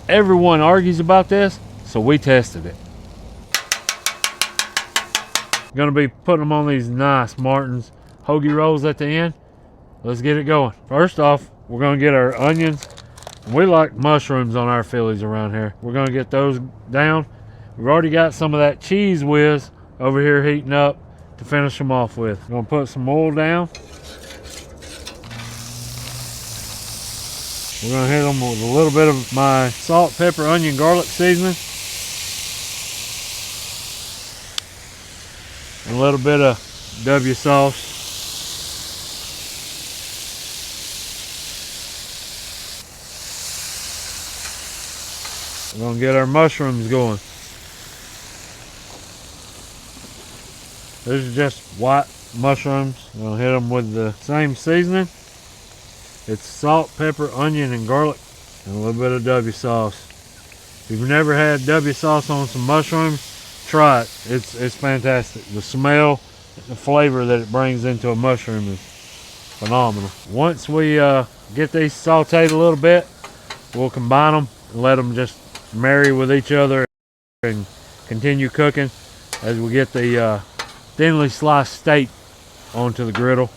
Everyone argues about this, so we tested it. Gonna be putting them on these nice Martin's hoagie rolls at the end. Let's get it going. First off, we're gonna get our onions. We like mushrooms on our Phillies around here. We're gonna get those down. We've already got some of that Cheez Whiz over here heating up to finish them off with. I'm gonna put some oil down. We're gonna hit them with a little bit of my salt, pepper, onion, garlic seasoning. And a little bit of W sauce. We're gonna get our mushrooms going. These are just white mushrooms. I'm gonna hit them with the same seasoning. It's salt, pepper, onion, and garlic, and a little bit of W sauce. If you've never had W sauce on some mushrooms, try it. It's fantastic. The smell, the flavor that it brings into a mushroom is phenomenal. Once we get these sauteed a little bit, we'll combine them and let them just marry with each other and continue cooking as we get the thinly sliced steak onto the griddle.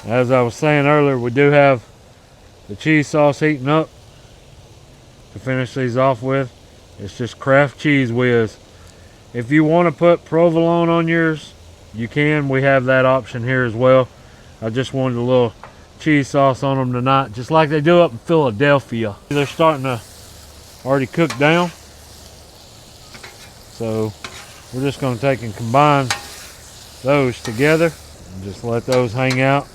As I was saying earlier, we do have the cheese sauce heating up to finish these off with. It's just Kraft Cheez Whiz. If you want to put provolone on yours, you can. We have that option here as well. I just wanted a little cheese sauce on them tonight, just like they do up in Philadelphia. They're starting to already cook down. So we're just going to take and combine those together and just let those hang out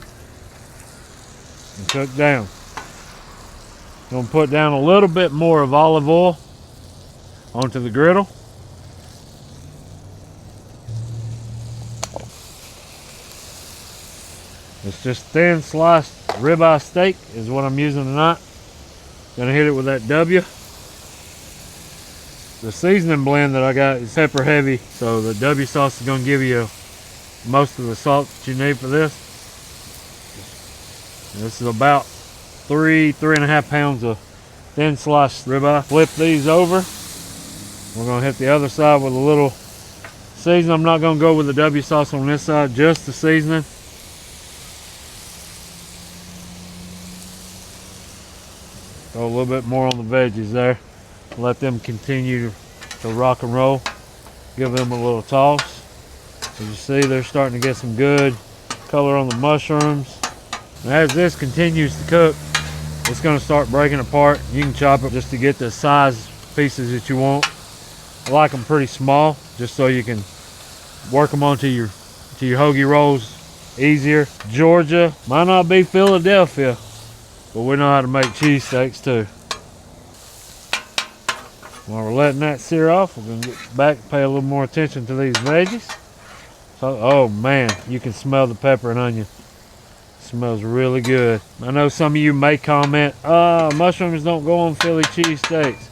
and cook down. I'm going to put down a little bit more of olive oil onto the griddle. It's just thin sliced ribeye steak is what I'm using tonight. Gonna hit it with that W. The seasoning blend that I got is pepper heavy, so the W sauce is gonna give you most of the salt that you need for this. This is about 3.5 pounds of thin sliced ribeye. Flip these over. We're gonna hit the other side with a little seasoning. I'm not gonna go with the W sauce on this side, just the seasoning. Throw a little bit more on the veggies there. Let them continue to rock and roll. Give them a little toss. As you see, they're starting to get some good color on the mushrooms. And as this continues to cook, it's going to start breaking apart. You can chop it just to get the size pieces that you want. I like them pretty small, just so you can work them onto your hoagie rolls easier. Georgia might not be Philadelphia, but we know how to make cheesesteaks too. While we're letting that sear off, we're going to get back and pay a little more attention to these veggies. So, oh man, you can smell the pepper and onion. It smells really good. I know some of you may comment, mushrooms don't go on Philly cheesesteaks.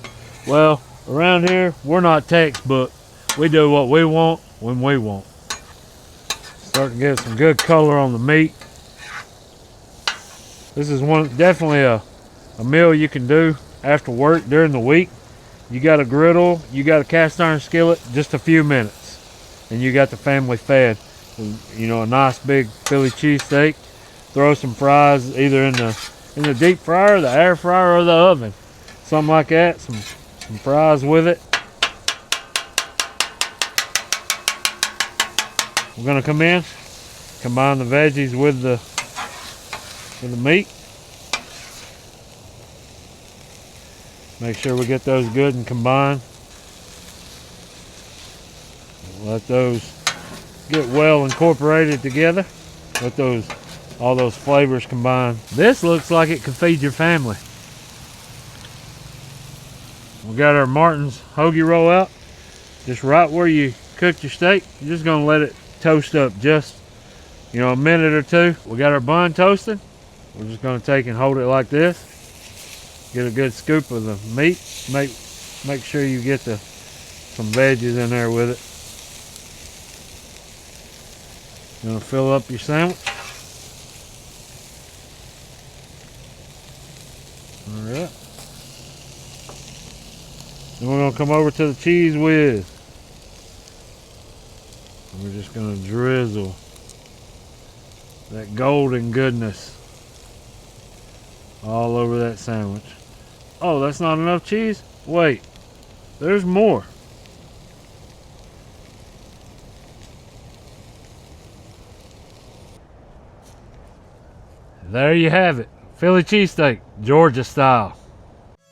Well, around here, we're not textbook. We do what we want when we want. Starting to get some good color on the meat. This is definitely a meal you can do after work during the week. You got a griddle, you got a cast iron skillet, just a few minutes, and you got the family fed. You know, a nice big Philly cheesesteak. Throw some fries either in the deep fryer, the air fryer, or the oven, something like that. Some fries with it. We're gonna come in, combine the veggies with the meat. Make sure we get those good and combined. Let those get well incorporated together. Let all those flavors combine. This looks like it could feed your family. We got our Martin's hoagie roll out. Just right where you cooked your steak. You're just gonna let it toast up just, a minute or two. We got our bun toasted. We're just gonna take and hold it like this. Get a good scoop of the meat. Make sure you get some veggies in there with it. You're gonna fill up your sandwich. All right. Then we're gonna come over to the Cheez Whiz. And we're just gonna drizzle that golden goodness all over that sandwich. Oh, that's not enough cheese? Wait, there's more. There you have it. Philly cheesesteak, Georgia style.